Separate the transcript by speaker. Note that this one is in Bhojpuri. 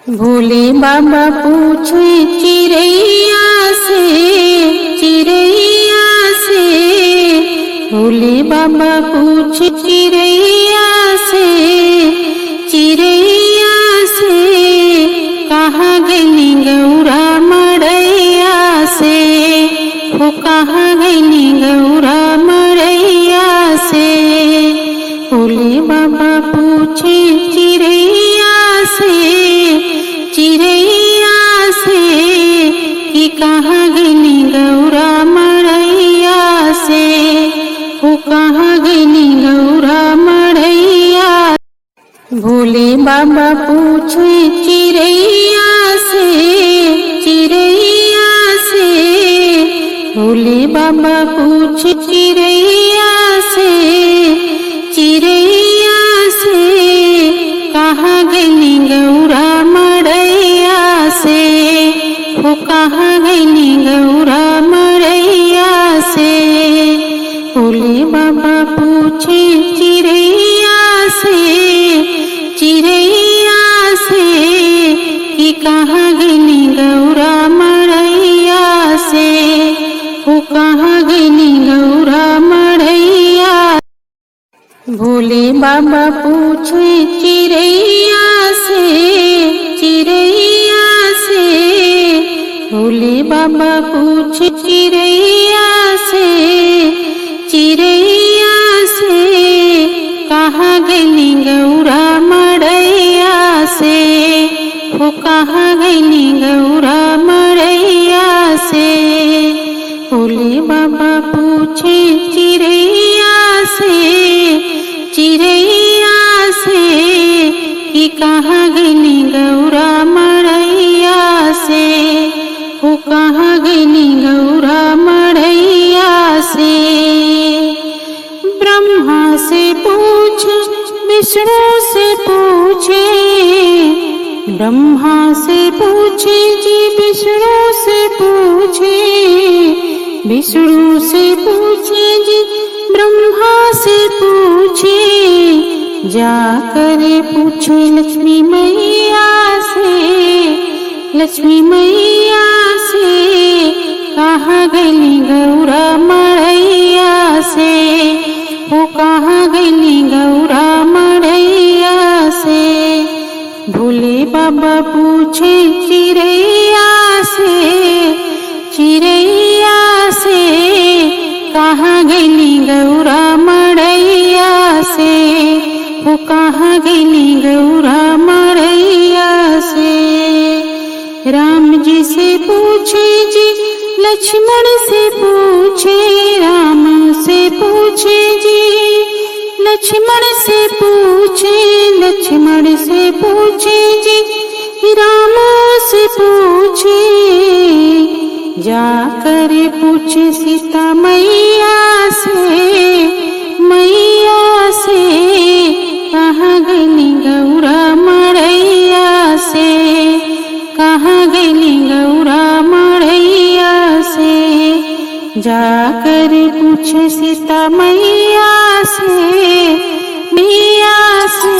Speaker 1: भोले बाबा पूछे चिड़ैया से, चिड़ैया से। भोले बाबा पूछे चिड़ैया से, चिड़ैया से। कहाँ गइली गौरा मड़ैया से, हो कहाँ गइली गौरा मड़ैया से। भोले बाबा पूछे चिड़ैया से, चिड़ैया से। कि कहाँ गइली गौरा मड़ैया से, हो कहाँ गइली गौरा मड़ैया। भोले बाबा पूछे चिड़ैया से, चिड़ैया से। भोले बाबा पूछे चिड़ैया से, चिड़ैया से। कहाँ गइली गौरा मड़ैया से, हो कहाँ गइली गौरा मड़ैया से। भोले बाबा पूछे चिड़ैया से, चिड़ैया से। कि कहाँ गइली गौरा मड़ैया से, हो कहाँ गइली गौरा मड़ैया। भोले बाबा पूछे चिड़ैया से, चिड़ैया से। भोले बाबा पूछे चिड़ैया से, चिड़ैया से। कहाँ गइली गौरा मड़ैया से, हो कहाँ गइली गौरा मड़ैया से। भोले बाबा पूछे चिड़ैया से, चिड़ैया से। कि कहाँ गइली गौरा मड़ैया से, हो कहाँ गइली गौरा मड़ैया से। ब्रह्मा से पूछे, विष्णु से पूछे। ब्रह्मा से पूछे जी, विष्णु से पूछे। विष्णु से पूछे जी, ब्रह्मा से पूछे। जाकर पूछे लक्ष्मी मैया से, लक्ष्मी मैया से। कहाँ गइली गौरा मड़ैया से, हो कहाँ गइली गौरा मड़ैया से। भोले बाबा पूछे चिड़ैया से, चिड़ैया से। कहाँ गइली गौरा मड़ैया से, हो कहाँ गइली गौरा मड़ैया से। राम जी से पूछे जी, लक्ष्मण से पूछे। राम से पूछे जी, लक्ष्मण से पूछे। लक्ष्मण से पूछे जी, राम से पूछे। जाकर पूछे सीता मैया से, मैया से। कहाँ गइली गौरा मड़ैया से, कहाँ गइली गौरा मड़ैया से। जाकर पूछे सीता मैया से, मैया से।